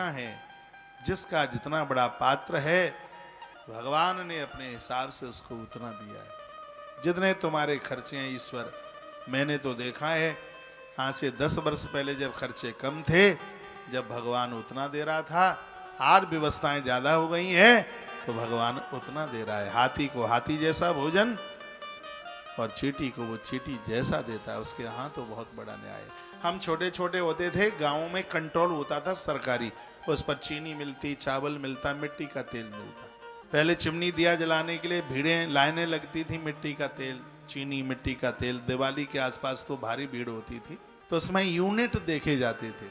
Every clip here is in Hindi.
है, जिसका जितना बड़ा पात्र है भगवान ने अपने हिसाब से उसको उतना दिया है। जितने तुम्हारे खर्चे हैं ईश्वर, मैंने तो देखा है आज से 10 वर्ष पहले जब खर्चे कम थे, जब भगवान उतना दे रहा था, आज व्यवस्थाएं ज्यादा हो गई हैं तो भगवान उतना दे रहा है। हाथी को हाथी जैसा भोजन और चींटी को वो चींटी जैसा देता है, उसके यहाँ तो बहुत बड़ा न्याय है। हम छोटे छोटे होते थे, गाँव में कंट्रोल होता था सरकारी, उस पर चीनी मिलती, चावल मिलता, मिट्टी का तेल मिलता। पहले चिमनी दिया जलाने के लिए भीड़ें लाइनें लगती थी, मिट्टी का तेल, चीनी, मिट्टी का तेल। दिवाली के आसपास तो भारी भीड़ होती थी, तो उसमें यूनिट देखे जाते थे,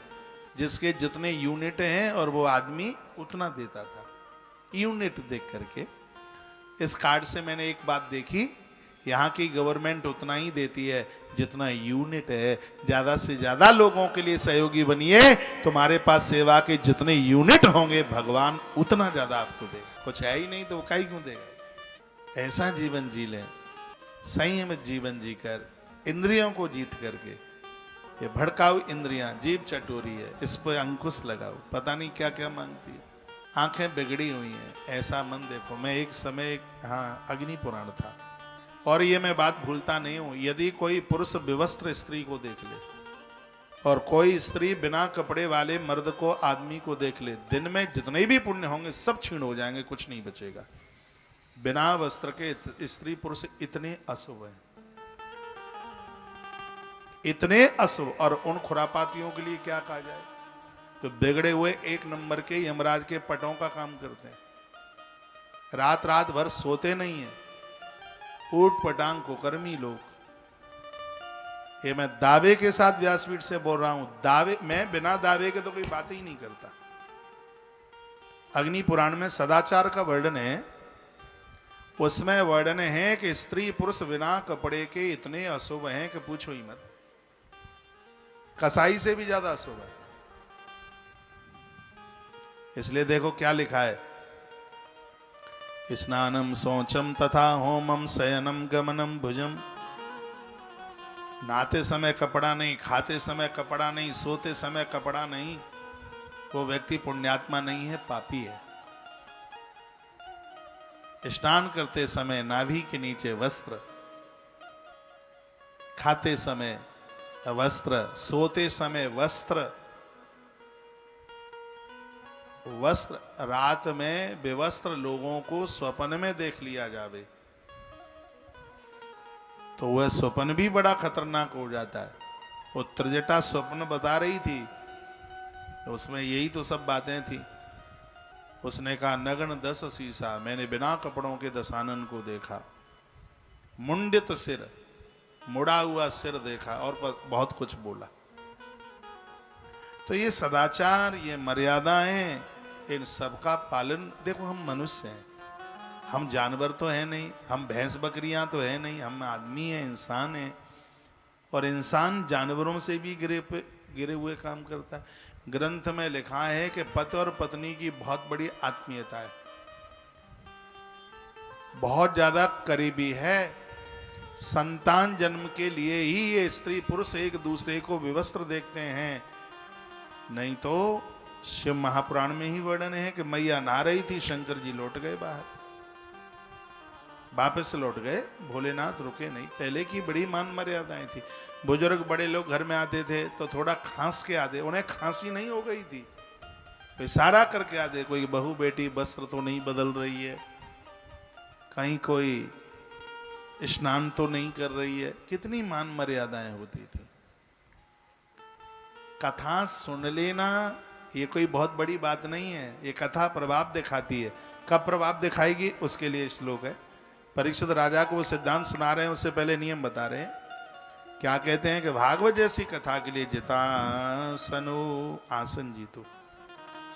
जिसके जितने यूनिट हैं और वो आदमी उतना देता था। यूनिट देख करके इस कार्ड से मैंने एक बात देखी, यहाँ की गवर्नमेंट उतना ही देती है जितना यूनिट है। ज्यादा से ज्यादा लोगों के लिए सहयोगी बनिए, तुम्हारे पास सेवा के जितने यूनिट होंगे भगवान उतना ज्यादा आपको देगा। कुछ है ही नहीं तो वो काहे क्यों देगा। ऐसा जीवन जी लें, संयमित जीवन जीकर, इंद्रियों को जीत करके। ये भड़काऊ इंद्रियां, जीभ चटोरी है, इस पर अंकुश लगाओ, पता नहीं क्या क्या मांगती है। आंखें बिगड़ी हुई हैं, ऐसा मन देखो। मैं एक समय हाँ अग्नि पुराण था, और ये मैं बात भूलता नहीं हूं, यदि कोई पुरुष विवस्त्र स्त्री को देख ले और कोई स्त्री बिना कपड़े वाले मर्द को, आदमी को देख ले, दिन में जितने भी पुण्य होंगे सब छीण हो जाएंगे, कुछ नहीं बचेगा। बिना वस्त्र के स्त्री पुरुष इतने अशुभ हैं, इतने अशुभ। और उन खुरापातियों के लिए क्या कहा जाए, जो बिगड़े हुए एक नंबर के यमराज के पटों का काम करते हैं, रात रात भर सोते नहीं है, ऊट पटांग कुकर्मी लोग। ये मैं दावे के साथ व्यासपीठ से बोल रहा हूं, दावे, मैं बिना दावे के तो कोई बात ही नहीं करता। अग्नि पुराण में सदाचार का वर्णन है, उसमें वर्णन है कि स्त्री पुरुष बिना कपड़े के इतने अशुभ हैं कि पूछो ही मत, कसाई से भी ज्यादा अशुभ है। इसलिए देखो क्या लिखा है, स्नानम शौचम तथा होमम शयनम गमनम भुजम। नहाते समय कपड़ा नहीं, खाते समय कपड़ा नहीं, सोते समय कपड़ा नहीं, वो व्यक्ति पुण्यात्मा नहीं है, पापी है। स्नान करते समय नाभि के नीचे वस्त्र, खाते समय वस्त्र, सोते समय वस्त्र, वस्त्र। रात में बेवस्त्र लोगों को स्वप्न में देख लिया जावे तो वह स्वप्न भी बड़ा खतरनाक हो जाता है। वो त्रिजटा स्वप्न बता रही थी, तो उसमें यही तो सब बातें थी। उसने कहा नग्न 10 शीशा, मैंने बिना कपड़ों के दशानन को देखा, मुंडित सिर, मुड़ा हुआ सिर देखा, और बहुत कुछ बोला। तो ये सदाचार, ये मर्यादाएं, इन सबका पालन। देखो हम मनुष्य हैं, हम जानवर तो है नहीं, हम भैंस बकरियां तो है नहीं, हम आदमी हैं, इंसान हैं। और इंसान जानवरों से भी गिरे हुए काम करता है। ग्रंथ में लिखा है कि पति और पत्नी की बहुत बड़ी आत्मीयता है, बहुत ज्यादा करीबी है। संतान जन्म के लिए ही ये स्त्री पुरुष एक दूसरे को विवस्त्र देखते हैं, नहीं तो शिव महापुराण में ही वर्णन है कि मैया नहा रही थी, शंकर जी लौट गए बाहर, वापस लौट गए, भोलेनाथ रुके नहीं। पहले की बड़ी मान मर्यादाएं थी। बुजुर्ग बड़े लोग घर में आते थे तो थोड़ा खांस के आते, उन्हें खांसी नहीं हो गई थी, इशारा करके आते, कोई बहू बेटी वस्त्र तो नहीं बदल रही है, कहीं कोई स्नान तो नहीं कर रही है। कितनी मान मर्यादाएं होती थी। कथा सुन लेना ये कोई बहुत बड़ी बात नहीं है, ये कथा प्रभाव दिखाती है। कब प्रभाव दिखाएगी उसके लिए श्लोक है। परीक्षित राजा को वो सिद्धांत सुना रहे हैं, उससे पहले नियम बता रहे हैं। क्या कहते हैं कि भागवत जैसी कथा के लिए जितासनो आसन जीतो।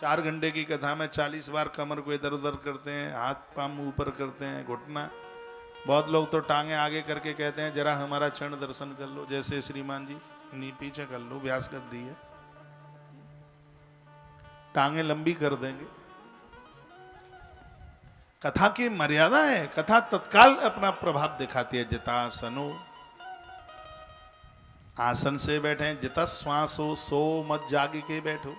4 घंटे की कथा में 40 बार कमर को इधर उधर करते हैं, हाथ पांव ऊपर करते हैं, घुटना। बहुत लोग तो टांगे आगे करके कहते हैं जरा हमारा चरण दर्शन कर लो, जैसे श्रीमान जी नहीं पीछे कर लो, व्यास गद्दी है, टांगे लंबी कर देंगे। कथा की मर्यादा है, कथा तत्काल अपना प्रभाव दिखाती है। जितासनो, आसन से बैठे, जितस्वासो, सो मत जाग के बैठो।